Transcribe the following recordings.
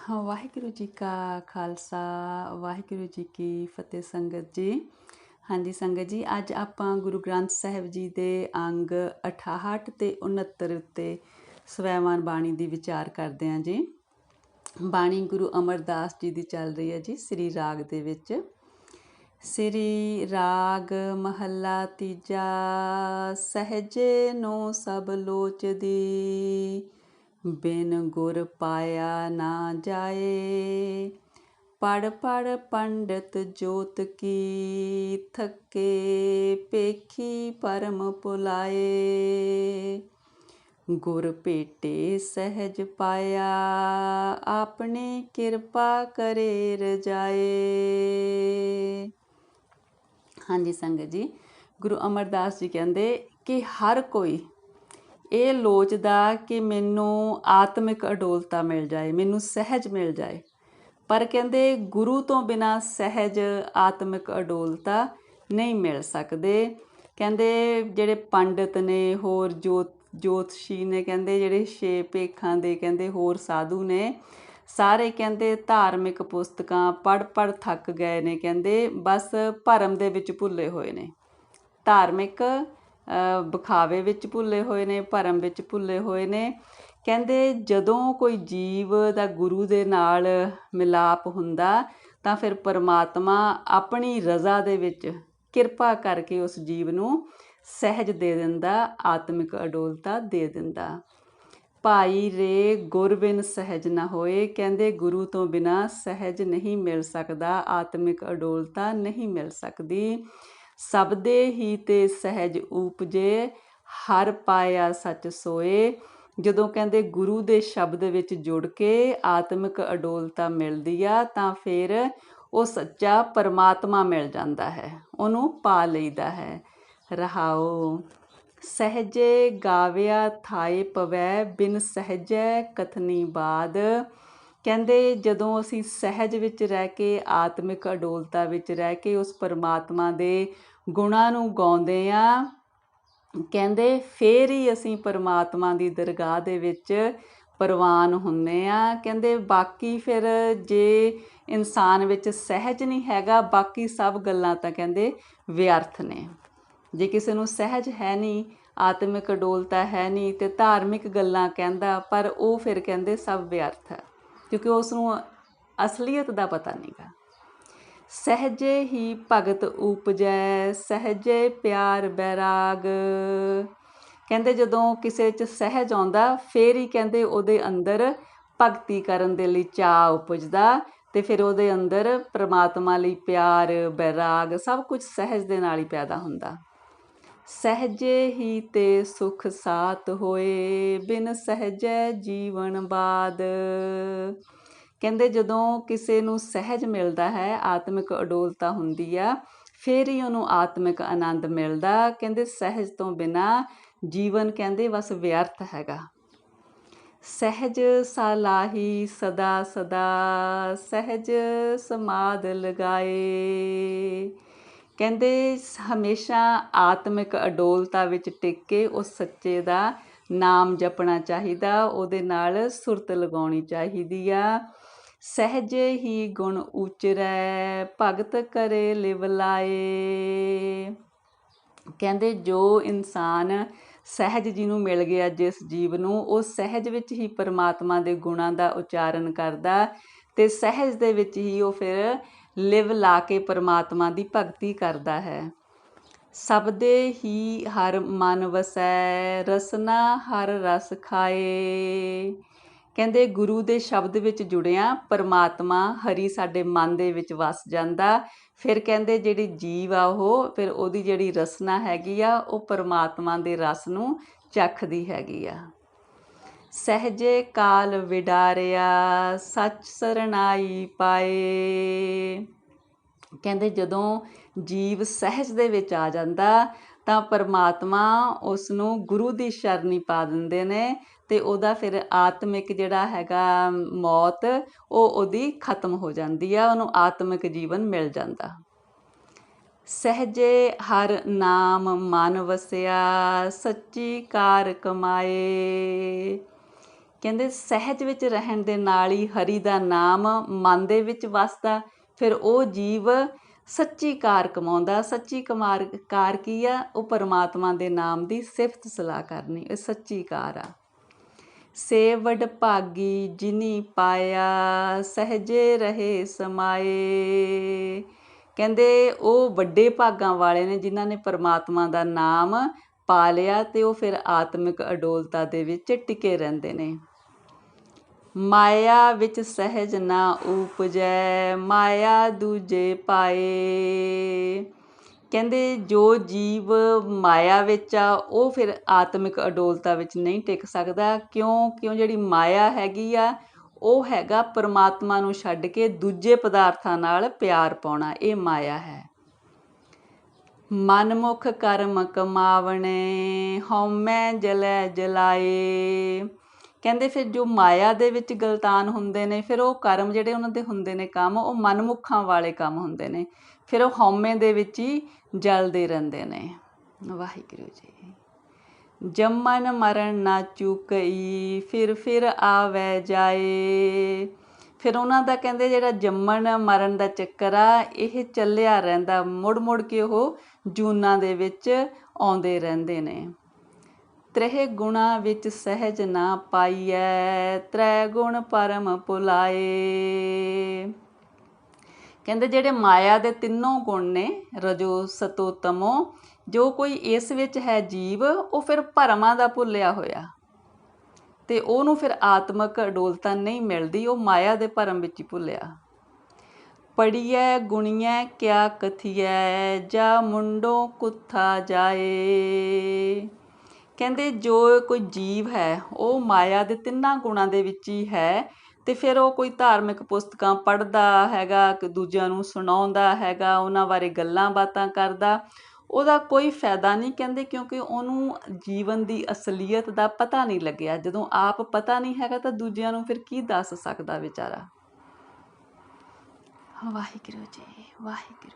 ਵਾਹਿਗੁਰੂ ਜੀ ਕਾ ਖਾਲਸਾ ਵਾਹਿਗੁਰੂ ਜੀ ਕੀ ਫਤਿਹ ਸੰਗਤ ਜੀ। ਹਾਂਜੀ ਸੰਗਤ ਜੀ, ਅੱਜ ਆਪਾਂ ਗੁਰੂ ਗ੍ਰੰਥ ਸਾਹਿਬ ਜੀ ਦੇ ਅੰਗ 68 ਤੇ 69 ਉੱਤੇ ਸਵੈਮਾਨ ਬਾਣੀ ਦੀ ਵਿਚਾਰ ਕਰਦੇ ਹਾਂ ਜੀ। ਬਾਣੀ ਗੁਰੂ ਅਮਰਦਾਸ ਜੀ ਦੀ ਚੱਲ ਰਹੀ ਹੈ ਜੀ, ਸ੍ਰੀ ਰਾਗ ਦੇ ਵਿੱਚ। ਸ੍ਰੀ ਰਾਗ ਮਹੱਲਾ ਤੀਜਾ। ਸਹਿਜੇ ਨੋ ਸਭ ਲੋਚਦੀ, ਬਿਨ ਗੁਰ ਪਾਇਆ ਨਾ ਜਾਏ। ਪੜ ਪੜ ਪੰਡਤ ਜੋਤ ਕੀ, ਥਕੇ ਪੇਖੀ ਪਰਮ ਭੁਲਾਏ। ਗੁਰ ਭੇਟੇ ਸਹਿਜ ਪਾਇਆ, ਆਪਣੀ ਕਿਰਪਾ ਕਰੇ ਰਜਾਏ। ਹਾਂਜੀ ਸੰਗਤ ਜੀ, ਗੁਰੂ ਅਮਰਦਾਸ ਜੀ ਕਹਿੰਦੇ ਕਿ ਹਰ ਕੋਈ ਇਹ ਲੋਚਦਾ ਕਿ ਮੈਨੂੰ ਆਤਮਿਕ ਅਡੋਲਤਾ ਮਿਲ ਜਾਏ, ਮੈਨੂੰ ਸਹਿਜ ਮਿਲ ਜਾਏ। ਪਰ ਕਹਿੰਦੇ ਗੁਰੂ ਤੋਂ ਬਿਨਾਂ ਸਹਿਜ ਆਤਮਿਕ ਅਡੋਲਤਾ ਨਹੀਂ ਮਿਲ ਸਕਦੇ। ਕਹਿੰਦੇ ਜਿਹੜੇ ਪੰਡਿਤ ਨੇ, ਹੋਰ ਜੋਤਸ਼ੀ ਨੇ, ਕਹਿੰਦੇ ਜਿਹੜੇ ਛੇ ਭੇਖਾਂ ਦੇ ਕਹਿੰਦੇ ਹੋਰ ਸਾਧੂ ਨੇ, ਸਾਰੇ ਕਹਿੰਦੇ ਧਾਰਮਿਕ ਪੁਸਤਕਾਂ ਪੜ੍ਹ ਪੜ੍ਹ ਥੱਕ ਗਏ ਨੇ। ਕਹਿੰਦੇ ਬਸ ਭਰਮ ਦੇ ਵਿੱਚ ਭੁੱਲੇ ਹੋਏ ਨੇ, ਧਾਰਮਿਕ ਵਿਖਾਵੇ ਵਿੱਚ ਭੁੱਲੇ ਹੋਏ ਨੇ, ਭਰਮ ਵਿੱਚ ਭੁੱਲੇ ਹੋਏ ਨੇ। ਕਹਿੰਦੇ ਜਦੋਂ ਕੋਈ ਜੀਵ ਦਾ ਗੁਰੂ ਦੇ ਨਾਲ ਮਿਲਾਪ ਹੁੰਦਾ ਤਾਂ ਫਿਰ ਪਰਮਾਤਮਾ ਆਪਣੀ ਰਜ਼ਾ ਦੇ ਵਿੱਚ ਕਿਰਪਾ ਕਰਕੇ ਉਸ ਜੀਵ ਨੂੰ ਸਹਿਜ ਦੇ ਦਿੰਦਾ, ਆਤਮਿਕ ਅਡੋਲਤਾ ਦੇ ਦਿੰਦਾ। ਭਾਈ ਰੇ ਗੁਰ ਬਿਨ ਸਹਿਜ ਨਾ ਹੋਏ। ਕਹਿੰਦੇ ਗੁਰੂ ਤੋਂ ਬਿਨਾਂ ਸਹਿਜ ਨਹੀਂ ਮਿਲ ਸਕਦਾ, ਆਤਮਿਕ ਅਡੋਲਤਾ ਨਹੀਂ ਮਿਲ ਸਕਦੀ। ਸਬਦੇ ਹੀ ਤੇ ਸਹਿਜ ਉਪਜੇ, ਹਰ ਪਾਇਆ ਸੱਚ ਸੋਏ। ਜਦੋਂ ਕਹਿੰਦੇ ਗੁਰੂ ਦੇ ਸ਼ਬਦ ਵਿੱਚ ਜੁੜ ਕੇ ਆਤਮਿਕ ਅਡੋਲਤਾ ਮਿਲਦੀ ਆ ਤਾਂ ਫਿਰ ਉਹ ਸੱਚਾ ਪਰਮਾਤਮਾ ਮਿਲ ਜਾਂਦਾ ਹੈ, ਉਹਨੂੰ ਪਾ ਲਈਦਾ ਹੈ। ਰਹਾਓ। ਸਹਿਜੇ ਗਾਵਿਆ ਥਾਏ ਪਵੈ, ਬਿਨ ਸਹਿਜੈ ਕਥਨੀ ਬਾਦ। ਕਹਿੰਦੇ ਜਦੋਂ ਅਸੀਂ ਸਹਿਜ ਵਿੱਚ ਰਹਿ ਕੇ, ਆਤਮਿਕ ਅਡੋਲਤਾ ਵਿੱਚ ਰਹਿ ਕੇ ਉਸ ਪਰਮਾਤਮਾ ਦੇ ਗੁਣਾਂ ਨੂੰ ਗਾਉਂਦੇ ਹਾਂ, ਕਹਿੰਦੇ ਫੇਰ ਹੀ ਅਸੀਂ ਪਰਮਾਤਮਾ ਦੀ ਦਰਗਾਹ ਦੇ ਵਿੱਚ ਪ੍ਰਵਾਨ ਹੁੰਦੇ ਹਾਂ। ਕਹਿੰਦੇ ਬਾਕੀ ਫਿਰ ਜੇ ਇਨਸਾਨ ਵਿੱਚ ਸਹਿਜ ਨਹੀਂ ਹੈਗਾ, ਬਾਕੀ ਸਭ ਗੱਲਾਂ ਤਾਂ ਕਹਿੰਦੇ ਵਿਅਰਥ ਨੇ। ਜੇ ਕਿਸੇ ਨੂੰ ਸਹਿਜ ਹੈ ਨਹੀਂ, ਆਤਮਿਕ ਅਡੋਲਤਾ ਹੈ ਨਹੀਂ, ਤੇ ਧਾਰਮਿਕ ਗੱਲਾਂ ਕਹਿੰਦਾ, ਪਰ ਉਹ ਫਿਰ ਕਹਿੰਦੇ ਸਭ ਵਿਅਰਥ ਹੈ, ਕਿਉਂਕਿ ਉਸ ਨੂੰ ਅਸਲੀਅਤ ਦਾ ਪਤਾ ਨਹੀਂਗਾ। ਸਹਿਜੇ ਹੀ ਭਗਤ ਉਪਜੈ, ਸਹਿਜੇ ਪਿਆਰ ਬੈਰਾਗ। ਕਹਿੰਦੇ ਜਦੋਂ ਕਿਸੇ 'ਚ ਸਹਿਜ ਆਉਂਦਾ ਫੇਰ ਹੀ ਕਹਿੰਦੇ ਉਹਦੇ ਅੰਦਰ ਭਗਤੀ ਕਰਨ ਦੇ ਲਈ ਚਾਅ ਉਪਜਦਾ, ਤੇ ਫਿਰ ਉਹਦੇ ਅੰਦਰ ਪ੍ਰਮਾਤਮਾ ਲਈ ਪਿਆਰ, ਬੈਰਾਗ ਸਭ ਕੁਝ ਸਹਿਜ ਦੇ ਨਾਲ ਹੀ ਪੈਦਾ ਹੁੰਦਾ। ਸਹਿਜੇ ਹੀ ਤੇ ਸੁਖ ਸਾਤ ਹੋਏ, ਬਿਨ ਸਹਿਜੈ ਜੀਵਨ ਬਾਦ। ਕਹਿੰਦੇ ਜਦੋਂ ਕਿਸੇ ਨੂੰ ਸਹਿਜ ਮਿਲਦਾ ਹੈ, ਆਤਮਿਕ ਅਡੋਲਤਾ ਹੁੰਦੀ ਆ, ਫਿਰ ਹੀ ਉਹਨੂੰ ਆਤਮਿਕ ਆਨੰਦ ਮਿਲਦਾ। ਕਹਿੰਦੇ ਸਹਿਜ ਤੋਂ ਬਿਨਾਂ ਜੀਵਨ ਕਹਿੰਦੇ ਬਸ ਵਿਅਰਥ ਹੈਗਾ। ਸਹਿਜ ਸਾਲਾਹੀ ਸਦਾ ਸਦਾ, ਸਹਿਜ ਸਮਾਧ ਲਗਾਏ। ਕਹਿੰਦੇ ਹਮੇਸ਼ਾ ਆਤਮਿਕ ਅਡੋਲਤਾ ਵਿੱਚ ਟਿਕ ਕੇ ਉਸ ਸੱਚੇ ਦਾ ਨਾਮ ਜਪਣਾ ਚਾਹੀਦਾ, ਉਹਦੇ ਨਾਲ ਸੁਰਤ ਲਗਾਉਣੀ ਚਾਹੀਦੀ ਆ। ਸਹਿਜੇ ਹੀ ਗੁਣ ਉਚਰੈ, ਭਗਤ ਕਰੇ ਲਿਵ ਲਾਏ। ਕਹਿੰਦੇ ਜੋ ਇਨਸਾਨ ਸਹਿਜ ਜਿਹਨੂੰ ਮਿਲ ਗਿਆ, ਜਿਸ ਜੀਵ ਨੂੰ, ਉਹ ਸਹਿਜ ਵਿੱਚ ਹੀ ਪਰਮਾਤਮਾ ਦੇ ਗੁਣਾਂ ਦਾ ਉਚਾਰਨ ਕਰਦਾ, ਤੇ ਸਹਿਜ ਦੇ ਵਿੱਚ ਹੀ ਉਹ ਫਿਰ ਲਿਵ ਲਾ ਕੇ ਪਰਮਾਤਮਾ ਦੀ ਭਗਤੀ ਕਰਦਾ ਹੈ। ਸਬਦੇ ਹੀ ਹਰ ਮਨ ਵਸੈ, ਰਸਨਾ ਹਰ ਰਸ ਖਾਏ। ਕਹਿੰਦੇ ਗੁਰੂ ਦੇ ਸ਼ਬਦ ਵਿੱਚ ਜੁੜਿਆ ਪਰਮਾਤਮਾ ਹਰੀ ਸਾਡੇ ਮਨ ਦੇ ਵਿੱਚ ਵਸ ਜਾਂਦਾ। ਫਿਰ ਕਹਿੰਦੇ ਜਿਹੜੀ ਜੀਵ ਆ ਉਹ ਫਿਰ ਉਹਦੀ ਜਿਹੜੀ ਰਸਨਾ ਹੈਗੀ ਆ, ਉਹ ਪਰਮਾਤਮਾ ਦੇ ਰਸ ਨੂੰ ਚੱਖਦੀ ਹੈਗੀ ਆ। ਸਹਿਜੇ ਕਾਲ ਵਿਡਾਰਿਆ, ਸੱਚ ਸਰਣਾਈ ਪਾਏ। ਕਹਿੰਦੇ ਜਦੋਂ ਜੀਵ ਸਹਿਜ ਦੇ ਵਿੱਚ ਆ ਜਾਂਦਾ ਤਾਂ ਪਰਮਾਤਮਾ ਉਸ ਨੂੰ ਗੁਰੂ ਦੀ ਸ਼ਰਨੀ ਪਾ ਦਿੰਦੇ ਨੇ, ਤੇ ਉਹਦਾ ਫਿਰ ਆਤਮਿਕ ਜਿਹੜਾ ਹੈਗਾ ਮੌਤ ਉਹ ਉਹਦੀ ਖਤਮ ਹੋ ਜਾਂਦੀ ਆ, ਉਹਨੂੰ ਆਤਮਿਕ ਜੀਵਨ ਮਿਲ ਜਾਂਦਾ। ਸਹਿਜੇ ਹਰ ਨਾਮ ਮਨ ਵਸਿਆ, ਸੱਚੀ ਕਾਰ ਕਮਾਏ। ਕਹਿੰਦੇ ਸਹਿਜ ਵਿੱਚ ਰਹਿਣ ਦੇ ਨਾਲ ਹੀ ਹਰੀ ਦਾ ਨਾਮ ਮਨ ਦੇ ਵਿੱਚ ਵਸਦਾ, ਫਿਰ ਉਹ ਜੀਵ ਸੱਚੀ ਕਾਰ ਕਮਾਉਂਦਾ। ਸੱਚੀ ਕਾਰ ਕੀ ਆ? ਉਹ ਪਰਮਾਤਮਾ ਦੇ ਨਾਮ ਦੀ ਸਿਫਤ ਸਲਾਹ ਕਰਨੀ, ਇਹ ਸੱਚੀ ਕਾਰ ਆ। ਸੇ ਵਡਭਾਗੀ ਜਿਨੀ ਪਾਇਆ, ਸਹਿਜੇ ਰਹੇ ਸਮਾਏ। ਕਹਿੰਦੇ ਉਹ ਵੱਡੇ ਭਾਗਾਂ ਵਾਲੇ ਨੇ ਜਿਨ੍ਹਾਂ ਨੇ ਪਰਮਾਤਮਾ ਦਾ ਨਾਮ ਪਾ ਲਿਆ ਤੇ ਉਹ ਫਿਰ ਆਤਮਿਕ ਅਡੋਲਤਾ ਦੇ ਵਿੱਚ ਟਿਕੇ ਰਹਿੰਦੇ ਨੇ। ਮਾਇਆ ਵਿੱਚ ਸਹਿਜ ਨਾ ਉਪਜੈ, ਮਾਇਆ ਦੂਜੇ ਪਾਏ। ਕਹਿੰਦੇ ਜੋ ਜੀਵ ਮਾਇਆ ਵਿੱਚ ਆ ਉਹ ਫਿਰ ਆਤਮਿਕ ਅਡੋਲਤਾ ਵਿੱਚ ਨਹੀਂ ਟਿਕ ਸਕਦਾ। ਕਿਉਂ ਜਿਹੜੀ ਮਾਇਆ ਹੈਗੀ ਆ ਉਹ ਹੈਗਾ ਪਰਮਾਤਮਾ ਨੂੰ ਛੱਡ ਕੇ ਦੂਜੇ ਪਦਾਰਥਾਂ ਨਾਲ ਪਿਆਰ ਪਾਉਣਾ, ਇਹ ਮਾਇਆ ਹੈ। ਮਨਮੁਖ ਕਰਮ ਕਮਾਵਣੇ, ਹਉਮੈ ਜਲੈ ਜਲਾਏ। ਕਹਿੰਦੇ ਫਿਰ ਜੋ ਮਾਇਆ ਦੇ ਵਿੱਚ ਗਲਤਾਨ ਹੁੰਦੇ ਨੇ, ਫਿਰ ਉਹ ਕਰਮ ਜਿਹੜੇ ਉਹਨਾਂ ਦੇ ਹੁੰਦੇ ਨੇ ਕੰਮ, ਉਹ ਮਨਮੁਖਾਂ ਵਾਲੇ ਕੰਮ ਹੁੰਦੇ ਨੇ, ਫਿਰ ਉਹ ਹਉਮੈ ਦੇ ਵਿੱਚ ਹੀ ਜਲਦੇ ਰਹਿੰਦੇ ਨੇ। ਵਾਹਿਗੁਰੂ ਜੀ। ਜੰਮਨ ਮਰਨ ਨਾ ਚੁਕਈ, ਫਿਰ ਆਵੈ ਜਾਏ। ਫਿਰ ਉਹਨਾਂ ਦਾ ਕਹਿੰਦੇ ਜਿਹੜਾ ਜੰਮਣ ਮਰਨ ਦਾ ਚੱਕਰ ਆ ਇਹ ਚੱਲਿਆ ਰਹਿੰਦਾ, ਮੁੜ ਕੇ ਉਹ ਜੂਨਾਂ ਦੇ ਵਿੱਚ ਆਉਂਦੇ ਰਹਿੰਦੇ ਨੇ। ਤ੍ਰਹਿ ਗੁਣਾ ਵਿੱਚ ਸਹਿਜ ਨਾ ਪਾਈਐ, ਤ੍ਰੈ ਗੁਣ ਪਰਮ ਭੁਲਾਏ। ਕਹਿੰਦੇ ਜਿਹੜੇ ਮਾਇਆ ਦੇ ਤਿੰਨੋਂ ਗੁਣ ਨੇ, ਰਜੋ ਸਤੋ ਤਮੋ, ਜੋ ਕੋਈ ਇਸ ਵਿੱਚ ਹੈ ਜੀਵ ਉਹ ਫਿਰ ਭਰਮਾਂ ਦਾ ਭੁੱਲਿਆ ਹੋਇਆ ਤੇ ਉਹਨੂੰ ਫਿਰ ਆਤਮਿਕ ਅਡੋਲਤਾ ਨਹੀਂ ਮਿਲਦੀ, ਉਹ ਮਾਇਆ ਦੇ ਭਰਮ ਵਿੱਚ ਹੀ ਭੁੱਲਿਆ। ਪੜੀਐ ਗੁਣੀਐ ਕਿਆ ਕਥੀਐ, ਜਾ ਮੁੰਡੋਂ ਕੁੱਥਾ ਜਾਏ। ਕਹਿੰਦੇ ਜੋ ਕੋਈ ਜੀਵ ਹੈ ਉਹ ਮਾਇਆ ਦੇ ਤਿੰਨਾਂ ਗੁਣਾਂ ਦੇ ਵਿੱਚ ਹੀ ਹੈ ਤੇ ਫਿਰ ਉਹ ਕੋਈ ਧਾਰਮਿਕ ਪੁਸਤਕਾਂ ਪੜ੍ਹਦਾ ਹੈਗਾ, ਦੂਜਿਆਂ ਨੂੰ ਸੁਣਾਉਂਦਾ ਹੈਗਾ, ਉਹਨਾਂ ਬਾਰੇ ਗੱਲਾਂ ਬਾਤਾਂ ਕਰਦਾ, ਉਹਦਾ ਕੋਈ ਫਾਇਦਾ ਨਹੀਂ। ਕਹਿੰਦੇ ਕਿਉਂਕਿ ਉਹਨੂੰ ਜੀਵਨ ਦੀ ਅਸਲੀਅਤ ਦਾ ਪਤਾ ਨਹੀਂ ਲੱਗਿਆ। ਜਦੋਂ ਆਪ ਪਤਾ ਨਹੀਂ ਹੈਗਾ ਤਾਂ ਦੂਜਿਆਂ ਨੂੰ ਫਿਰ ਕੀ ਦੱਸ ਸਕਦਾ ਵਿਚਾਰਾ। ਵਾਹਿਗੁਰੂ ਜੀ, ਵਾਹਿਗੁਰੂ।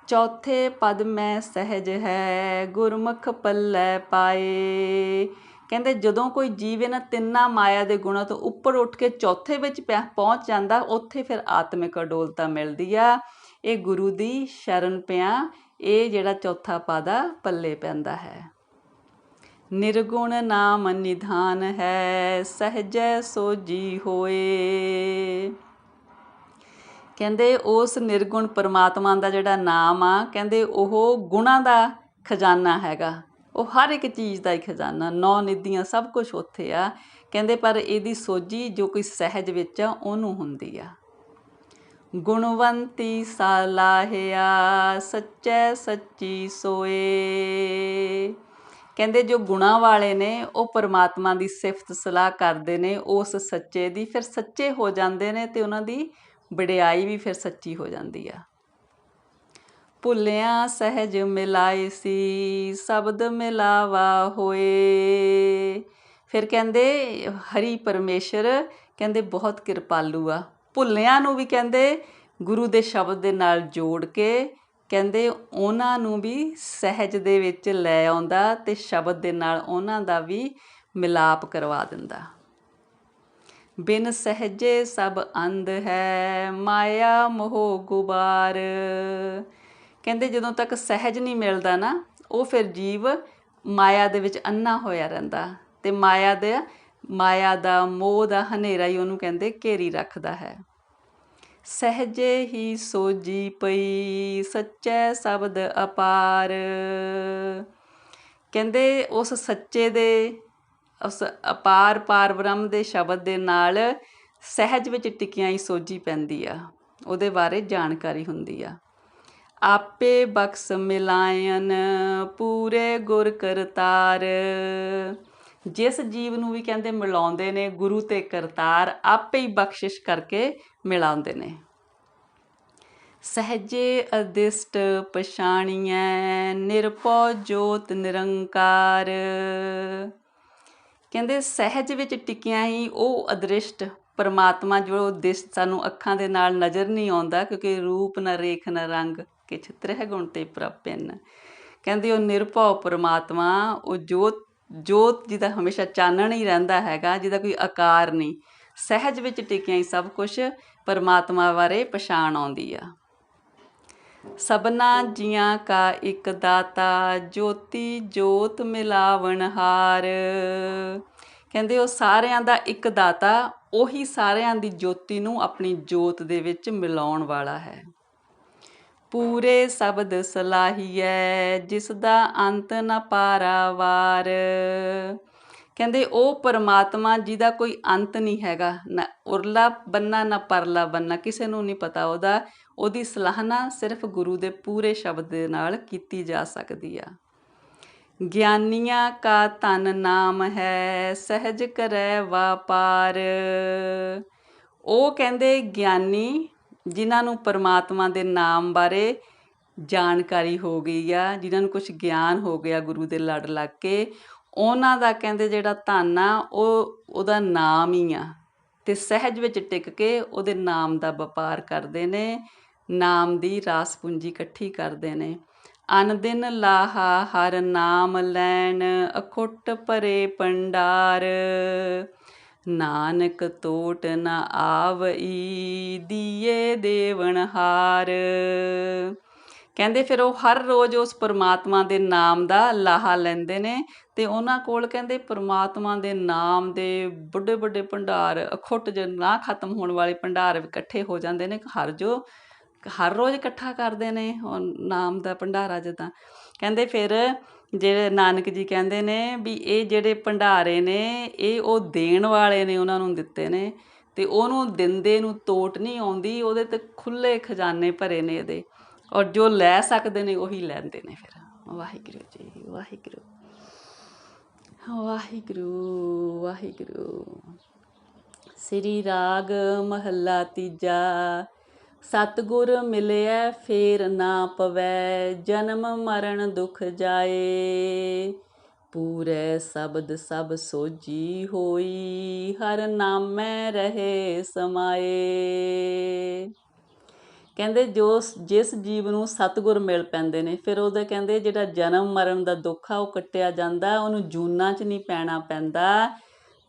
ਚੌਥੇ ਪਦ ਮੈਂ ਸਹਿਜ ਹੈ, ਗੁਰਮੁਖ ਪੱਲੇ ਪਾਏ। ਕਹਿੰਦੇ ਜਦੋਂ ਕੋਈ ਜੀਵ ਇਹਨਾਂ ਤਿੰਨਾਂ ਮਾਇਆ ਦੇ ਗੁਣਾਂ ਤੋਂ ਉੱਪਰ ਉੱਠ ਕੇ ਚੌਥੇ ਵਿੱਚ ਪਹੁੰਚ ਜਾਂਦਾ, ਉੱਥੇ ਫਿਰ ਆਤਮਿਕ ਅਡੋਲਤਾ ਮਿਲਦੀ ਆ। ਇਹ ਗੁਰੂ ਦੀ ਸ਼ਰਨ ਪਿਆ ਇਹ ਜਿਹੜਾ ਚੌਥਾ ਪਦ ਆ ਪੱਲੇ ਪੈਂਦਾ ਹੈ। ਨਿਰਗੁਣ ਨਾਮ ਨਿਧਾਨ ਹੈ, ਸਹਿਜੈ ਸੋਜੀ ਹੋਏ। ਕਹਿੰਦੇ ਉਸ ਨਿਰਗੁਣ ਪਰਮਾਤਮਾ ਦਾ ਜਿਹੜਾ ਨਾਮ ਆ, ਕਹਿੰਦੇ ਉਹ ਗੁਣਾਂ ਦਾ ਖਜ਼ਾਨਾ ਹੈਗਾ, ਉਹ ਹਰ ਇੱਕ ਚੀਜ਼ ਦਾ ਹੀ ਖਜ਼ਾਨਾ, 9 ਨਿਧੀਆਂ ਸਭ ਕੁਝ ਉੱਥੇ ਆ। ਕਹਿੰਦੇ ਪਰ ਇਹਦੀ ਸੋਝੀ ਜੋ ਕੋਈ ਸਹਿਜ ਵਿੱਚ ਆ ਉਹਨੂੰ ਹੁੰਦੀ ਆ। ਗੁਣਵੰਤੀ ਸਲਾਹਿਆ, ਸੱਚੈ ਸੱਚੀ ਸੋਏ। ਕਹਿੰਦੇ ਜੋ ਗੁਣਾਂ ਵਾਲੇ ਨੇ ਉਹ ਪਰਮਾਤਮਾ ਦੀ ਸਿਫਤ ਸਲਾਹ ਕਰਦੇ ਨੇ ਉਸ ਸੱਚੇ ਦੀ, ਫਿਰ ਸੱਚੇ ਹੋ ਜਾਂਦੇ ਨੇ ਤੇ ਉਹਨਾਂ ਦੀ ਵਡਿਆਈ ਵੀ ਫਿਰ ਸੱਚੀ ਹੋ ਜਾਂਦੀ ਆ। ਭੁੱਲਿਆ ਸਹਿਜ ਮਿਲਾਏ ਸੀ, ਸ਼ਬਦ ਮਿਲਾਵਾ ਹੋਏ। ਫਿਰ ਕਹਿੰਦੇ ਹਰੀ ਪਰਮੇਸ਼ਰ ਕਹਿੰਦੇ ਬਹੁਤ ਕਿਰਪਾਲੂ ਆ, ਭੁੱਲਿਆਂ ਨੂੰ ਵੀ ਕਹਿੰਦੇ ਗੁਰੂ ਦੇ ਸ਼ਬਦ ਦੇ ਨਾਲ ਜੋੜ ਕੇ ਕਹਿੰਦੇ ਉਹਨਾਂ ਨੂੰ ਵੀ ਸਹਿਜ ਦੇ ਵਿੱਚ ਲੈ ਆਉਂਦਾ ਤੇ ਸ਼ਬਦ ਦੇ ਨਾਲ ਉਹਨਾਂ ਦਾ ਵੀ ਮਿਲਾਪ ਕਰਵਾ ਦਿੰਦਾ। ਬਿਨ ਸਹਿਜੇ ਸਭ ਅੰਧ ਹੈ, ਮਾਇਆ ਮੋਹ ਗੁਬਾਰ। ਕਹਿੰਦੇ ਜਦੋਂ ਤੱਕ ਸਹਿਜ ਨਹੀਂ ਮਿਲਦਾ ਨਾ ਉਹ ਫਿਰ ਜੀਵ ਮਾਇਆ ਦੇ ਵਿੱਚ ਅੰਨਾ ਹੋਇਆ ਰਹਿੰਦਾ ਤੇ ਮਾਇਆ ਦਾ ਮੋਹ ਦਾ ਹਨੇਰਾ ਹੀ ਉਹਨੂੰ ਕਹਿੰਦੇ ਘੇਰੀ ਰੱਖਦਾ ਹੈ। ਸਹਿਜੇ ਹੀ ਸੋਜੀ ਪਈ, ਸੱਚੈ ਸ਼ਬਦ ਅਪਾਰ। ਕਹਿੰਦੇ ਉਸ ਸੱਚੇ ਦੇ ਉਸ ਅਪਾਰ ਪਾਰ ਬ੍ਰਹਮ ਦੇ ਸ਼ਬਦ ਦੇ ਨਾਲ ਸਹਿਜ ਵਿੱਚ ਟਿਕਿਆਂ ਹੀ ਸੋਝੀ ਪੈਂਦੀ ਆ, ਉਹਦੇ ਬਾਰੇ ਜਾਣਕਾਰੀ ਹੁੰਦੀ ਆ। ਆਪੇ ਬਖਸ਼ ਮਿਲਾਇਨ, ਪੂਰੇ ਗੁਰ ਕਰਤਾਰ। ਜਿਸ ਜੀਵ ਨੂੰ ਵੀ ਕਹਿੰਦੇ ਮਿਲਾਉਂਦੇ ਨੇ ਗੁਰੂ ਤੇ ਕਰਤਾਰ ਆਪੇ ਹੀ ਬਖਸ਼ਿਸ਼ ਕਰਕੇ ਮਿਲਾਉਂਦੇ ਨੇ। ਸਹਿਜੇ ਅਦਿਸ਼ਟ ਪਛਾਣੀਐ, ਨਿਰਭਉ ਜੋਤ ਨਿਰੰਕਾਰ। ਕਹਿੰਦੇ ਸਹਿਜ ਵਿੱਚ ਟਿਕਿਆਂ ਹੀ ਉਹ ਅਦ੍ਰਿਸ਼ਟ ਪਰਮਾਤਮਾ ਜੋ ਦਿਸ਼ ਸਾਨੂੰ ਅੱਖਾਂ ਦੇ ਨਾਲ ਨਜ਼ਰ ਨਹੀਂ ਆਉਂਦਾ, ਕਿਉਂਕਿ ਰੂਪ ਨਾ ਰੇਖ ਨਾ ਰੰਗ ਕਿਛ ਤ੍ਰਹਿ ਗੁਣ ਤੇ ਪ੍ਰਪਿੰਨ। ਕਹਿੰਦੇ ਉਹ ਨਿਰਭਉ ਪਰਮਾਤਮਾ, ਉਹ ਜੋਤ ਜੋਤ ਜਿਹਦਾ ਹਮੇਸ਼ਾ ਚਾਨਣ ਹੀ ਰਹਿੰਦਾ ਹੈਗਾ, ਜਿਹਦਾ ਕੋਈ ਆਕਾਰ ਨਹੀਂ, ਸਹਿਜ ਵਿੱਚ ਟਿਕਿਆ ਹੀ ਸਭ ਕੁਛ ਪਰਮਾਤਮਾ ਬਾਰੇ ਪਛਾਣ ਆਉਂਦੀ ਆ। ਸਭਨਾ ਜੀਆਂ ਕਾ ਇੱਕ ਦਾਤਾ, ਜੋਤੀ ਜੋਤ ਮਿਲਾਵਣਹਾਰ। ਕਹਿੰਦੇ ਉਹ ਸਾਰਿਆਂ ਦਾ ਇੱਕ ਦਾਤਾ, ਉਹੀ ਸਾਰਿਆਂ ਦੀ ਜੋਤੀ ਨੂੰ ਆਪਣੀ ਜੋਤ ਦੇ ਵਿੱਚ ਮਿਲਾਉਣ ਵਾਲਾ ਹੈ। ਪੂਰੇ ਸ਼ਬਦ ਸਲਾਹੀਐ, ਜਿਸ ਦਾ ਅੰਤ ਨਾ ਪਾਰਾਵਾਰ। ਕਹਿੰਦੇ ਉਹ ਪਰਮਾਤਮਾ ਜਿਹਦਾ ਕੋਈ ਅੰਤ ਨਹੀਂ ਹੈਗਾ, ਨਾ ਉਰਲਾ ਬੰਨਾ ਨਾ ਪਰਲਾ ਬੰਨਾ, ਕਿਸੇ ਨੂੰ ਨਹੀਂ ਪਤਾ ਉਹਦੀ ਸਲਾਹਨਾ ਸਿਰਫ ਗੁਰੂ ਦੇ ਪੂਰੇ ਸ਼ਬਦ ਦੇ ਨਾਲ ਕੀਤੀ ਜਾ ਸਕਦੀ ਆ। ਗਿਆਨੀਆਂ ਕਾ ਧਨ ਨਾਮ ਹੈ, ਸਹਿਜ ਕਰੈ ਵਾਪਾਰ। ਉਹ ਕਹਿੰਦੇ ਗਿਆਨੀ ਜਿਨ੍ਹਾਂ ਨੂੰ ਪਰਮਾਤਮਾ ਦੇ ਨਾਮ ਬਾਰੇ ਜਾਣਕਾਰੀ ਹੋ ਗਈ ਆ, ਜਿਨ੍ਹਾਂ ਨੂੰ ਕੁਛ ਗਿਆਨ ਹੋ ਗਿਆ ਗੁਰੂ ਦੇ ਲੜ ਲੱਗ ਕੇ, ਉਹਨਾਂ ਦਾ ਕਹਿੰਦੇ ਜਿਹੜਾ ਧਨ ਆ ਉਹਦਾ ਨਾਮ ਹੀ ਆ, ਅਤੇ ਸਹਿਜ ਵਿੱਚ ਟਿਕ ਕੇ ਉਹਦੇ ਨਾਮ ਦਾ ਵਪਾਰ ਕਰਦੇ ਨੇ, ਨਾਮ ਦੀ ਰਾਸ ਪੂੰਜੀ ਇਕੱਠੀ ਕਰਦੇ ਨੇ। ਅਨ ਦਿਨ ਲਾਹਾ ਹਰ ਨਾਮ ਲੈਣ, ਅਖੁੱਟ ਭਰੇ ਭੰਡਾਰ। ਨਾਨਕ ਤੋਟ ਨਾ ਆਵਈ, ਦੀਏ ਦੇਵਨਹਾਰ। ਕਹਿੰਦੇ ਫਿਰ ਉਹ ਹਰ ਰੋਜ਼ ਉਸ ਪਰਮਾਤਮਾ ਦੇ ਨਾਮ ਦਾ ਲਾਹਾ ਲੈਂਦੇ ਨੇ, ਅਤੇ ਉਹਨਾਂ ਕੋਲ ਕਹਿੰਦੇ ਪਰਮਾਤਮਾ ਦੇ ਨਾਮ ਦੇ ਵੱਡੇ ਵੱਡੇ ਭੰਡਾਰ, ਅਖੁੱਟ ਨਾ ਖਤਮ ਹੋਣ ਵਾਲੇ ਭੰਡਾਰ ਇਕੱਠੇ ਹੋ ਜਾਂਦੇ ਨੇ। ਹਰ ਰੋਜ਼ ਇਕੱਠਾ ਕਰਦੇ ਨੇ ਉਹ ਨਾਮ ਦਾ ਭੰਡਾਰਾ। ਜਿੱਦਾਂ ਕਹਿੰਦੇ ਫਿਰ ਜਿਹੜੇ ਨਾਨਕ ਜੀ ਕਹਿੰਦੇ ਨੇ ਵੀ ਇਹ ਜਿਹੜੇ ਭੰਡਾਰੇ ਨੇ ਇਹ ਉਹ ਦੇਣ ਵਾਲੇ ਨੇ, ਉਹਨਾਂ ਨੂੰ ਦਿੱਤੇ ਨੇ, ਅਤੇ ਉਹਨੂੰ ਦਿੰਦੇ ਨੂੰ ਤੋਟ ਨਹੀਂ ਆਉਂਦੀ, ਉਹਦੇ 'ਤੇ ਖੁੱਲ੍ਹੇ ਖਜ਼ਾਨੇ ਭਰੇ ਨੇ ਇਹਦੇ, ਔਰ ਜੋ ਲੈ ਸਕਦੇ ਨੇ ਉਹੀ ਲੈਂਦੇ ਨੇ। ਫਿਰ ਵਾਹਿਗੁਰੂ ਜੀ, ਵਾਹਿਗੁਰੂ ਵਾਹਿਗੁਰੂ ਵਾਹਿਗੁਰੂ। ਸ੍ਰੀ ਰਾਗ ਮਹੱਲਾ ਤੀਜਾ। ਸਤਿਗੁਰ ਮਿਲਿਆ ਫੇਰ ਨਾ ਪਵੈ, ਜਨਮ ਮਰਨ ਦੁਖ ਜਾਏ। ਪੂਰੇ ਸ਼ਬਦ ਸਭ ਸੋਝੀ ਹੋਈ, ਹਰ ਨਾਮੈ ਰਹੇ ਸਮਾਏ। ਕਹਿੰਦੇ ਜਿਸ ਜੀਵ ਨੂੰ ਸਤਿਗੁਰ ਮਿਲ ਪੈਂਦੇ ਨੇ, ਫਿਰ ਉਹਦਾ ਕਹਿੰਦੇ ਜਿਹੜਾ ਜਨਮ ਮਰਨ ਦਾ ਦੁੱਖ ਆ ਉਹ ਕੱਟਿਆ ਜਾਂਦਾ, ਉਹਨੂੰ ਜੂਨਾਂ 'ਚ ਨਹੀਂ ਪੈਣਾ ਪੈਂਦਾ।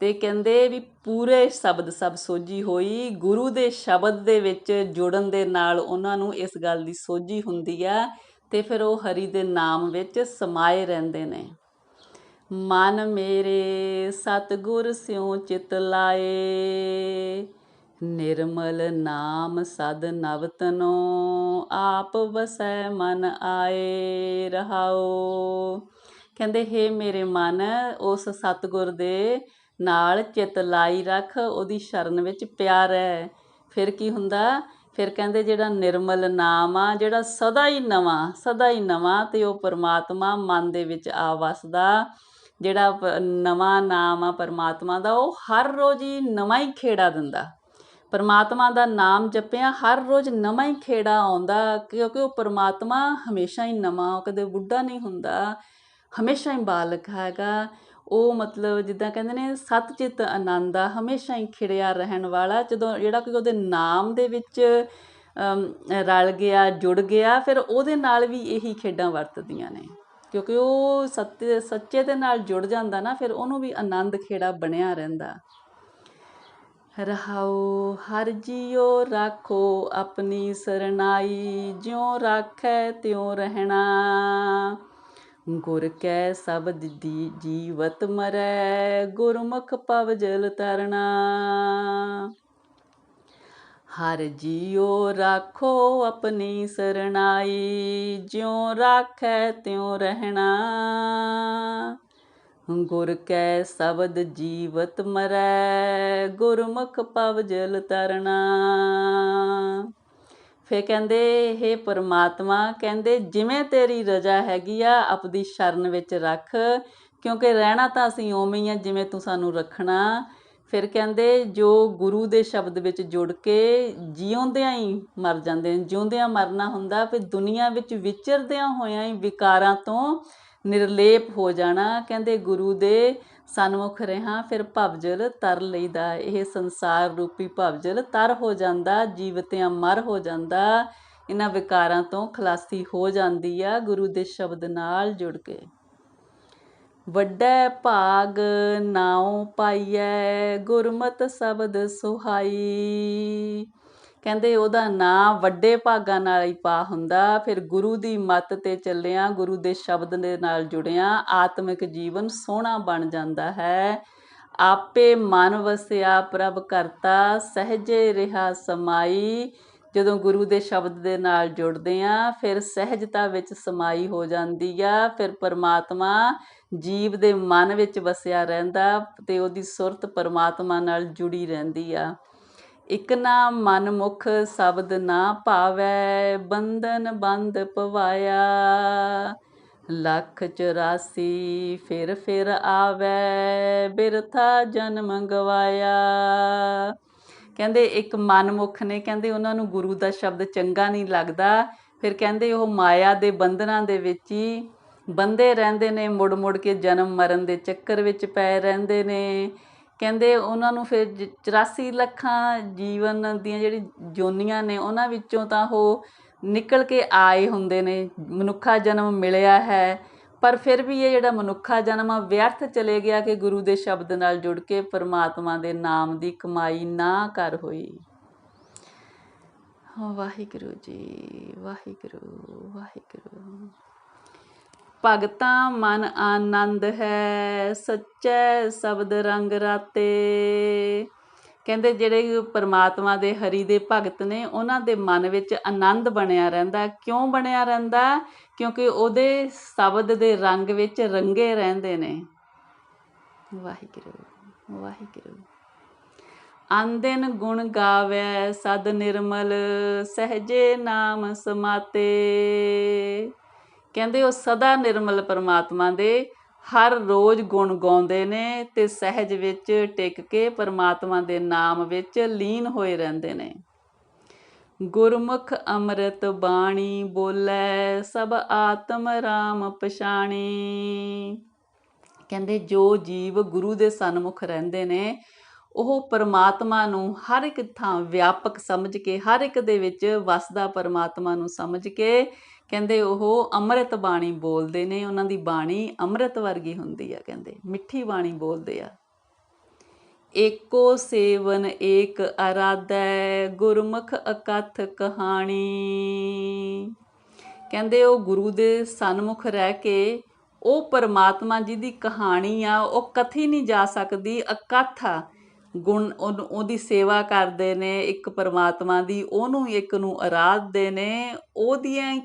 ਅਤੇ ਕਹਿੰਦੇ ਵੀ ਪੂਰੇ ਸ਼ਬਦ ਸਭ ਸੋਝੀ ਹੋਈ, ਗੁਰੂ ਦੇ ਸ਼ਬਦ ਦੇ ਵਿੱਚ ਜੁੜਨ ਦੇ ਨਾਲ ਉਹਨਾਂ ਨੂੰ ਇਸ ਗੱਲ ਦੀ ਸੋਝੀ ਹੁੰਦੀ ਆ, ਅਤੇ ਫਿਰ ਉਹ ਹਰੀ ਦੇ ਨਾਮ ਵਿੱਚ ਸਮਾਏ ਰਹਿੰਦੇ ਨੇ। ਮਨ ਮੇਰੇ ਸਤਿਗੁਰ ਸਿਉ ਚਿਤ ਲਾਏ, ਨਿਰਮਲ ਨਾਮ ਸਦ ਨਵਤਨੋ, ਆਪ ਵਸੈ ਮਨ ਆਏ। ਰਹਾਓ। ਕਹਿੰਦੇ ਹੇ ਮੇਰੇ ਮਨ, ਉਸ ਸਤਿਗੁਰ ਦੇ ਨਾਲ ਚਿੱਤ ਲਾਈ ਰੱਖ, ਉਹਦੀ ਸ਼ਰਨ ਵਿੱਚ ਪਿਆ ਰਹਿ। ਫਿਰ ਕੀ ਹੁੰਦਾ? ਫਿਰ ਕਹਿੰਦੇ ਜਿਹੜਾ ਨਿਰਮਲ ਨਾਮ ਆ, ਜਿਹੜਾ ਸਦਾ ਹੀ ਨਵਾਂ, ਅਤੇ ਉਹ ਪਰਮਾਤਮਾ ਮਨ ਦੇ ਵਿੱਚ ਆ ਵਸਦਾ। ਜਿਹੜਾ ਨਵਾਂ ਨਾਮ ਆ ਪਰਮਾਤਮਾ ਦਾ, ਉਹ ਹਰ ਰੋਜ਼ ਹੀ ਨਵਾਂ ਹੀ ਖੇੜਾ ਦਿੰਦਾ। ਪਰਮਾਤਮਾ ਦਾ ਨਾਮ ਜਪਿਆ ਹਰ ਰੋਜ਼ ਨਵਾਂ ਹੀ ਖੇੜਾ ਆਉਂਦਾ, ਕਿਉਂਕਿ ਉਹ ਪਰਮਾਤਮਾ ਹਮੇਸ਼ਾ ਹੀ ਨਵਾਂ, ਉਹ ਕਦੇ ਬੁੱਢਾ ਨਹੀਂ ਹੁੰਦਾ, ਹਮੇਸ਼ਾ ਹੀ ਬਾਲਕ ਹੈਗਾ। ਉਹ ਮਤਲਬ ਜਿੱਦਾਂ ਕਹਿੰਦੇ ਨੇ ਸਤਚਿਤ ਆਨੰਦ ਆ, ਹਮੇਸ਼ਾ ਹੀ ਖਿੜਿਆ ਰਹਿਣ ਵਾਲਾ। ਜਦੋਂ ਜਿਹੜਾ ਕੋਈ ਉਹਦੇ ਨਾਮ ਦੇ ਵਿੱਚ ਰਲ ਗਿਆ, ਜੁੜ ਗਿਆ, ਫਿਰ ਉਹਦੇ ਨਾਲ ਵੀ ਇਹੀ ਖੇਡਾਂ ਵਰਤਦੀਆਂ ਨੇ, ਕਿਉਂਕਿ ਉਹ ਸੱਚੇ ਦੇ ਨਾਲ ਜੁੜ ਜਾਂਦਾ ਨਾ, ਫਿਰ ਉਹਨੂੰ ਵੀ ਆਨੰਦ ਖੇੜਾ ਬਣਿਆ ਰਹਿੰਦਾ। ਰਹਾਉ। ਹਰ ਜੀਉ ਰਾਖੋ ਆਪਣੀ ਸਰਨਾਈ, ਜਿਉਂ ਰਾਖੈ ਤਿਉਂ ਰਹਿਣਾ। ਗੁਰ ਕੈ ਸ਼ਬਦ ਦੀ ਜੀਵਤ ਮਰੈ, ਗੁਰਮੁਖ ਭਵ ਜਲ ਤਰਨਾ। ਹਰ ਜੀਉ ਰਾਖੋ ਆਪਣੀ ਸਰਨਾਈ, ਜਿਉਂ ਰਾਖੈ ਤਿਉਂ ਰਹਿਣਾ। ਗੁਰ ਕੈ ਸ਼ਬਦ ਜੀਵਤ ਮਰੈ, ਗੁਰਮੁਖ ਭਵ ਜਲ ਤਰਨਾ। ਫਿਰ ਕਹਿੰਦੇ ਹੇ ਪਰਮਾਤਮਾ, ਕਹਿੰਦੇ ਜਿਵੇਂ ਤੇਰੀ ਰਜ਼ਾ ਹੈਗੀ ਆ ਆਪਦੀ ਸ਼ਰਨ ਵਿੱਚ ਰੱਖ, ਕਿਉਂਕਿ ਰਹਿਣਾ ਤਾਂ ਅਸੀਂ ਉਵੇਂ ਹੀ ਆ ਜਿਵੇਂ ਤੂੰ ਸਾਨੂੰ ਰੱਖਣਾ। ਫਿਰ ਕਹਿੰਦੇ ਜੋ ਗੁਰੂ ਦੇ ਸ਼ਬਦ ਵਿੱਚ ਜੁੜ ਕੇ ਜਿਉਂਦਿਆਂ ਹੀ ਮਰ ਜਾਂਦੇ ਨੇ, ਜਿਉਂਦਿਆਂ ਮਰਨਾ ਹੁੰਦਾ, ਫਿਰ ਦੁਨੀਆ ਵਿੱਚ ਵਿਚਰਦਿਆਂ ਹੋਇਆਂ ਹੀ ਵਿਕਾਰਾਂ ਤੋਂ ਨਿਰਲੇਪ ਹੋ ਜਾਣਾ। ਕਹਿੰਦੇ ਗੁਰੂ ਦੇ ਸਨਮੁਖ ਰਿਹਾ ਫਿਰ ਭਵਜਲ ਤਰ ਲਈਦਾ, ਇਹ ਸੰਸਾਰ ਰੂਪੀ ਭਵਜਲ ਤਰ ਹੋ ਜਾਂਦਾ, ਜੀਵਤਿਆਂ ਮਰ ਹੋ ਜਾਂਦਾ, ਇਹਨਾਂ ਵਿਕਾਰਾਂ ਤੋਂ ਖਲਾਸੀ ਹੋ ਜਾਂਦੀ ਆ ਗੁਰੂ ਦੇ ਸ਼ਬਦ ਨਾਲ ਜੁੜ ਕੇ। ਵੱਡਾ ਭਾਗ ਨਾਉ ਪਾਈਐ ਗੁਰਮਤਿ ਸ਼ਬਦ ਸੁਹਾਈ। ਕਹਿੰਦੇ ਉਹਦਾ ਨਾਂ ਵੱਡੇ ਭਾਗਾਂ ਨਾਲ ਹੀ ਪਾ ਹੁੰਦਾ। ਫਿਰ ਗੁਰੂ ਦੀ ਮੱਤ ਤੇ ਚੱਲਿਆ, ਗੁਰੂ ਦੇ ਸ਼ਬਦ ਦੇ ਨਾਲ ਜੁੜਿਆ ਆਤਮਿਕ ਜੀਵਨ ਸੋਹਣਾ ਬਣ ਜਾਂਦਾ ਹੈ। ਆਪੇ ਮਨ ਵਸਿਆ ਪ੍ਰਭ ਕਰਤਾ ਸਹਿਜੇ ਰਿਹਾ ਸਮਾਈ। ਜਦੋਂ ਗੁਰੂ ਦੇ ਸ਼ਬਦ ਦੇ ਨਾਲ ਜੁੜਦੇ ਹਾਂ ਫਿਰ ਸਹਿਜਤਾ ਵਿੱਚ ਸਮਾਈ ਹੋ ਜਾਂਦੀ ਆ। ਫਿਰ ਪਰਮਾਤਮਾ ਜੀਵ ਦੇ ਮਨ ਵਿੱਚ ਵਸਿਆ ਰਹਿੰਦਾ ਅਤੇ ਉਹਦੀ ਸੁਰਤ ਪਰਮਾਤਮਾ ਨਾਲ ਜੁੜੀ ਰਹਿੰਦੀ ਆ। ਇਕ ਨਾ ਮਨ ਮੁਖ ਸ਼ਬਦ ਨਾ ਭਾਵੈ ਬੰਧਨ ਬੰਧ ਪਵਾਇਆ। ਲੱਖ 84 ਫਿਰ ਆਵੈ ਬਿਰਥਾ ਜਨਮ ਗਵਾਇਆ। ਕਹਿੰਦੇ ਇੱਕ ਮਨਮੁਖ ਨੇ, ਕਹਿੰਦੇ ਉਹਨਾਂ ਨੂੰ ਗੁਰੂ ਦਾ ਸ਼ਬਦ ਚੰਗਾ ਨਹੀਂ ਲੱਗਦਾ। ਫਿਰ ਕਹਿੰਦੇ ਉਹ ਮਾਇਆ ਦੇ ਬੰਧਨਾਂ ਦੇ ਵਿੱਚ ਹੀ ਬੰਧੇ ਰਹਿੰਦੇ ਨੇ, ਮੁੜ ਮੁੜ ਕੇ ਜਨਮ ਮਰਨ ਦੇ ਚੱਕਰ ਵਿੱਚ ਪਏ ਰਹਿੰਦੇ ਨੇ। ਕਹਿੰਦੇ ਉਹਨਾਂ ਨੂੰ ਫਿਰ 84 ਲੱਖਾਂ ਜੀਵਨ ਦੀਆਂ ਜਿਹੜੀ ਜੋਨੀਆਂ ਨੇ ਉਹਨਾਂ ਵਿੱਚੋਂ ਤਾਂ ਉਹ ਨਿਕਲ ਕੇ ਆਏ ਹੁੰਦੇ ਨੇ। ਮਨੁੱਖਾ ਜਨਮ ਮਿਲਿਆ ਹੈ ਪਰ ਫਿਰ ਵੀ ਇਹ ਜਿਹੜਾ ਮਨੁੱਖਾ ਜਨਮ ਆ ਵਿਅਰਥ ਚਲੇ ਗਿਆ ਕਿ ਗੁਰੂ ਦੇ ਸ਼ਬਦ ਨਾਲ ਜੁੜ ਕੇ ਪਰਮਾਤਮਾ ਦੇ ਨਾਮ ਦੀ ਕਮਾਈ ਨਾ ਕਰ ਹੋਈ। ਵਾਹਿਗੁਰੂ ਜੀ, ਵਾਹਿਗੁਰੂ ਵਾਹਿਗੁਰੂ। ਭਗਤਾਂ ਮਨ ਆਨੰਦ ਹੈ ਸੱਚੈ ਸ਼ਬਦ ਰੰਗ ਰਾਤੇ। ਕਹਿੰਦੇ ਜਿਹੜੇ ਪਰਮਾਤਮਾ ਦੇ ਹਰੀ ਦੇ ਭਗਤ ਨੇ ਉਹਨਾਂ ਦੇ ਮਨ ਵਿੱਚ ਆਨੰਦ ਬਣਿਆ ਰਹਿੰਦਾ। ਕਿਉਂ ਬਣਿਆ ਰਹਿੰਦਾ? ਕਿਉਂਕਿ ਉਹਦੇ ਸ਼ਬਦ ਦੇ ਰੰਗ ਵਿੱਚ ਰੰਗੇ ਰਹਿੰਦੇ ਨੇ। ਵਾਹਿਗੁਰੂ ਵਾਹਿਗੁਰੂ। ਆਂਦਿਨ ਗੁਣ ਗਾਵੈ ਸਦ ਨਿਰਮਲ ਸਹਿਜੇ ਨਾਮ ਸਮਾਤੇ। ਕਹਿੰਦੇ ਉਹ ਸਦਾ ਨਿਰਮਲ ਪਰਮਾਤਮਾ ਦੇ ਹਰ ਰੋਜ਼ ਗੁਣ ਗਾਉਂਦੇ ਨੇ ਅਤੇ ਸਹਿਜ ਵਿੱਚ ਟਿਕ ਕੇ ਪਰਮਾਤਮਾ ਦੇ ਨਾਮ ਵਿੱਚ ਲੀਨ ਹੋਏ ਰਹਿੰਦੇ ਨੇ। ਗੁਰਮੁਖ ਅੰਮ੍ਰਿਤ ਬਾਣੀ ਬੋਲੇ ਸਭ ਆਤਮ ਰਾਮ ਪਛਾਣੀ। ਕਹਿੰਦੇ ਜੋ ਜੀਵ ਗੁਰੂ ਦੇ ਸਨਮੁਖ ਰਹਿੰਦੇ ਨੇ ਉਹ ਪਰਮਾਤਮਾ ਨੂੰ ਹਰ ਇੱਕ ਥਾਂ ਵਿਆਪਕ ਸਮਝ ਕੇ, ਹਰ ਇੱਕ ਦੇ ਵਿੱਚ ਵਸਦਾ ਪਰਮਾਤਮਾ ਨੂੰ ਸਮਝ ਕੇ ਕਹਿੰਦੇ ਉਹ ਅੰਮ੍ਰਿਤ ਬਾਣੀ ਬੋਲਦੇ ਨੇ। ਉਹਨਾਂ ਦੀ ਬਾਣੀ ਅੰਮ੍ਰਿਤ ਵਰਗੀ ਹੁੰਦੀ ਆ, ਕਹਿੰਦੇ ਮਿੱਠੀ ਬਾਣੀ ਬੋਲਦੇ ਆ। ਏਕੋ ਸੇਵਨ ਏਕ ਅਰਾਧੈ ਗੁਰਮੁਖ ਅਕਥ ਕਹਾਣੀ। ਕਹਿੰਦੇ ਉਹ ਗੁਰੂ ਦੇ ਸਨਮੁਖ ਰਹਿ ਕੇ ਉਹ ਪਰਮਾਤਮਾ ਜਿਹਦੀ ਕਹਾਣੀ ਆ ਉਹ ਕਥੀ ਨਹੀਂ ਜਾ ਸਕਦੀ, ਅਕਥ ਆ। ਗੁਣ ਉਹਦੀ ਸੇਵਾ ਕਰਦੇ ਨੇ ਇੱਕ ਪਰਮਾਤਮਾ ਦੀ, ਉਹਨੂੰ ਇੱਕ ਨੂੰ ਅਰਾਧਦੇ ਨੇ, ਉਹਦੀਆਂ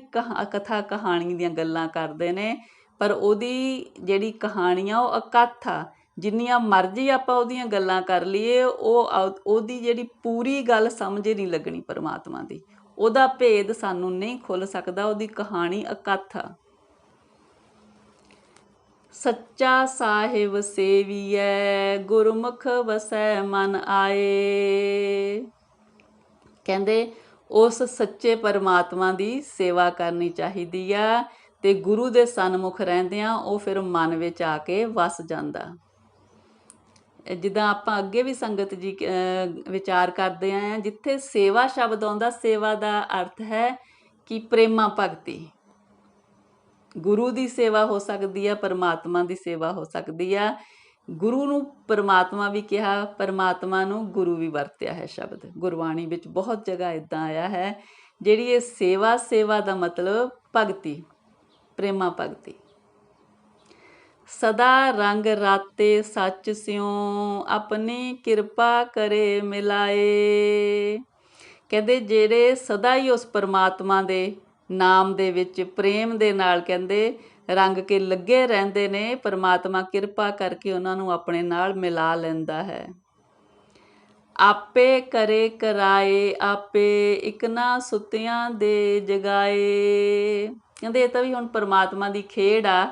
ਕਥਾ ਕਹਾਣੀ ਦੀਆਂ ਗੱਲਾਂ ਕਰਦੇ ਨੇ। ਪਰ ਉਹਦੀ ਜਿਹੜੀ ਕਹਾਣੀ ਆ ਉਹ ਅਕਥ ਆ। ਜਿੰਨੀਆਂ ਮਰਜ਼ੀ ਆਪਾਂ ਉਹਦੀਆਂ ਗੱਲਾਂ ਕਰ ਲਈਏ ਉਹਦੀ ਜਿਹੜੀ ਪੂਰੀ ਗੱਲ ਸਮਝ ਨਹੀਂ ਲੱਗਣੀ ਪਰਮਾਤਮਾ ਦੀ। ਉਹਦਾ ਭੇਦ ਸਾਨੂੰ ਨਹੀਂ ਖੁੱਲ੍ਹ ਸਕਦਾ। ਉਹਦੀ ਕਹਾਣੀ ਅਕਥ ਆ। ਸੱਚਾ ਸਾਹਿਬ ਸੇਵੀਐ ਗੁਰਮੁਖ ਵਸੈ ਮਨ ਆਏ। ਕਹਿੰਦੇ ਉਸ ਸੱਚੇ ਪਰਮਾਤਮਾ ਦੀ ਸੇਵਾ ਕਰਨੀ ਚਾਹੀਦੀ ਆ ਅਤੇ ਗੁਰੂ ਦੇ ਸਨਮੁਖ ਰਹਿੰਦਿਆਂ ਉਹ ਫਿਰ ਮਨ ਵਿੱਚ ਆ ਕੇ ਵਸ ਜਾਂਦਾ। ਜਿੱਦਾਂ ਆਪਾਂ ਅੱਗੇ ਵੀ ਸੰਗਤ ਜੀ ਵਿਚਾਰ ਕਰਦੇ ਆਏ ਹਾਂ, ਜਿੱਥੇ ਸੇਵਾ ਸ਼ਬਦ ਆਉਂਦਾ, ਸੇਵਾ ਦਾ ਅਰਥ ਹੈ ਕਿ ਪ੍ਰੇਮਾ ਭਗਤੀ। ਗੁਰੂ ਦੀ ਸੇਵਾ ਹੋ ਸਕਦੀ ਆ, ਪਰਮਾਤਮਾ ਦੀ ਸੇਵਾ ਹੋ ਸਕਦੀ ਆ। ਗੁਰੂ ਨੂੰ ਪਰਮਾਤਮਾ ਵੀ ਕਿਹਾ, ਪਰਮਾਤਮਾ ਨੂੰ ਗੁਰੂ ਵੀ ਵਰਤਿਆ ਹੈ ਸ਼ਬਦ। ਗੁਰਬਾਣੀ ਵਿੱਚ ਬਹੁਤ ਜਗ੍ਹਾ ਇੱਦਾਂ ਆਇਆ ਹੈ। ਜਿਹੜੀ ਇਹ ਸੇਵਾ ਦਾ ਮਤਲਬ ਭਗਤੀ, ਪ੍ਰੇਮਾ ਭਗਤੀ। ਸਦਾ ਰੰਗ ਰਾਤੇ ਸੱਚ ਸਿਉ ਆਪਣੀ ਕਿਰਪਾ ਕਰੇ ਮਿਲਾਏ। ਕਹਿੰਦੇ ਜਿਹੜੇ ਸਦਾ ਹੀ ਉਸ ਪਰਮਾਤਮਾ ਦੇ ਨਾਮ ਦੇ ਵਿੱਚ ਪ੍ਰੇਮ ਦੇ ਨਾਲ ਕਹਿੰਦੇ ਰੰਗ ਕੇ ਲੱਗੇ ਰਹਿੰਦੇ ਨੇ, ਪਰਮਾਤਮਾ ਕਿਰਪਾ ਕਰਕੇ ਉਹਨਾਂ ਨੂੰ ਆਪਣੇ ਨਾਲ ਮਿਲਾ ਲੈਂਦਾ ਹੈ। ਆਪੇ ਕਰੇ ਕਰਾਏ ਆਪੇ ਇਕ ਨਾ ਸੁੱਤਿਆਂ ਦੇ ਜਗਾਏ। ਕਹਿੰਦੇ ਇਹ ਤਾਂ ਵੀ ਹੁਣ ਪਰਮਾਤਮਾ ਦੀ ਖੇਡ ਆ।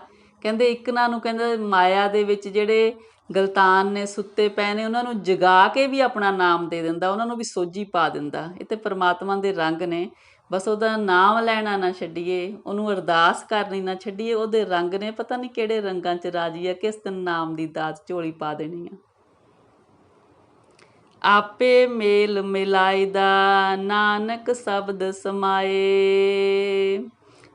ਕਹਿੰਦੇ ਇਕਨਾਂ ਨੂੰ ਕਹਿੰਦੇ ਮਾਇਆ ਦੇ ਵਿੱਚ ਜਿਹੜੇ ਗਲਤਾਨ ਨੇ, ਸੁੱਤੇ ਪਏ ਨੇ, ਉਹਨਾਂ ਨੂੰ ਜਗਾ ਕੇ ਵੀ ਆਪਣਾ ਨਾਮ ਦੇ ਦਿੰਦਾ, ਉਹਨਾਂ ਨੂੰ ਵੀ ਸੋਝੀ ਪਾ ਦਿੰਦਾ। ਇਹ ਤਾਂ ਪਰਮਾਤਮਾ ਦੇ ਰੰਗ ਨੇ। ਬਸ ਉਹਦਾ ਨਾਮ ਲੈਣਾ ਨਾ ਛੱਡੀਏ, ਉਹਨੂੰ ਅਰਦਾਸ ਕਰਨੀ ਨਾ ਛੱਡੀਏ। ਉਹਦੇ ਰੰਗ ਨੇ, ਪਤਾ ਨਹੀਂ ਕਿਹੜੇ ਰੰਗਾਂ 'ਚ ਰਾਜੀ ਆ, ਕਿਸ ਦਿਨ ਨਾਮ ਦੀ ਦਾਤ ਝੋਲੀ ਪਾ ਦੇਣੀ ਆ। ਆਪੇ ਮੇਲ ਮਿਲਾਈ ਦਾ ਨਾਨਕ ਸ਼ਬਦ ਸਮਾਏ।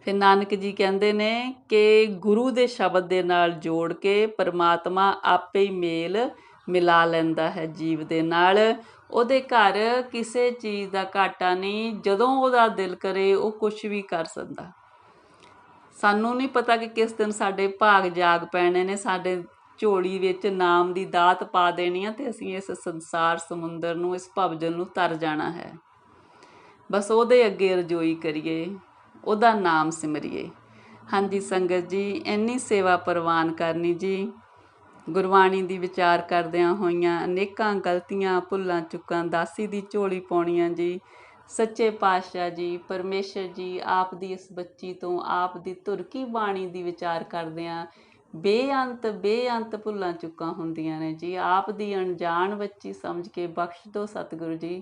ਫਿਰ ਨਾਨਕ ਜੀ ਕਹਿੰਦੇ ਨੇ ਕਿ ਗੁਰੂ ਦੇ ਸ਼ਬਦ ਦੇ ਨਾਲ ਜੋੜ ਕੇ ਪਰਮਾਤਮਾ ਆਪੇ ਹੀ ਮੇਲ ਮਿਲਾ ਲੈਂਦਾ ਹੈ ਜੀਵ ਦੇ ਨਾਲ। ਉਹਦੇ ਘਰ ਕਿਸੇ ਚੀਜ਼ ਦਾ ਘਾਟਾ ਨਹੀਂ, ਜਦੋਂ ਉਹਦਾ ਦਿਲ ਕਰੇ ਉਹ ਕੁਛ ਵੀ ਕਰ ਸਕਦਾ। ਸਾਨੂੰ ਨਹੀਂ ਪਤਾ ਕਿ ਕਿਸ ਦਿਨ ਸਾਡੇ ਭਾਗ ਜਾਗ ਪੈਣੇ ਨੇ, ਸਾਡੇ ਝੋਲੀ ਵਿੱਚ ਨਾਮ ਦੀ ਦਾਤ ਪਾ ਦੇਣੀ ਆ ਅਤੇ ਅਸੀਂ ਇਸ ਸੰਸਾਰ ਸਮੁੰਦਰ ਨੂੰ, ਇਸ ਭਵਜਨ ਨੂੰ ਤਰ ਜਾਣਾ ਹੈ। ਬਸ ਉਹਦੇ ਅੱਗੇ ਰਜੋਈ ਕਰੀਏ, ਉਹਦਾ ਨਾਮ ਸਿਮਰੀਏ। ਹਾਂਜੀ ਸੰਗਤ ਜੀ, ਇੰਨੀ ਸੇਵਾ ਪ੍ਰਵਾਨ ਕਰਨੀ ਜੀ। ਗੁਰਬਾਣੀ ਦੀ ਵਿਚਾਰ ਕਰਦਿਆਂ ਹੋਈਆਂ ਅਨੇਕਾਂ ਗਲਤੀਆਂ ਭੁੱਲਾਂ ਚੁੱਕਾਂ ਦਾਸੀ ਦੀ ਝੋਲੀ ਪਾਉਣੀਆਂ ਜੀ। ਸੱਚੇ ਪਾਤਸ਼ਾਹ ਜੀ, ਪਰਮੇਸ਼ਰ ਜੀ ਆਪ ਦੀ ਇਸ ਬੱਚੀ ਤੋਂ, ਆਪ ਦੀ ਧੁਰ ਕੀ ਬਾਣੀ ਦੀ ਵਿਚਾਰ ਕਰਦਿਆਂ ਬੇਅੰਤ ਭੁੱਲਾਂ ਚੁੱਕਾਂ ਹੁੰਦੀਆਂ ਨੇ ਜੀ। ਆਪ ਦੀ ਅਣਜਾਣ ਬੱਚੀ ਸਮਝ ਕੇ ਬਖਸ਼ ਦਿਓ ਸਤਿਗੁਰੂ ਜੀ,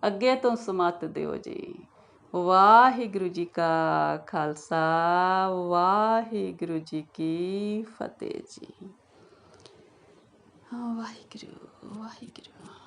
ਅੱਗੇ ਤੋਂ ਸਮੱਤ ਦਿਓ ਜੀ। ਵਾਹਿਗੁਰੂ ਜੀ ਕਾ ਖਾਲਸਾ, ਵਾਹਿਗੁਰੂ ਜੀ ਕੀ ਫਤਿਹ ਜੀ। ਵਾਹਿਗੁਰੂ ਵਾਹਿਗੁਰੂ।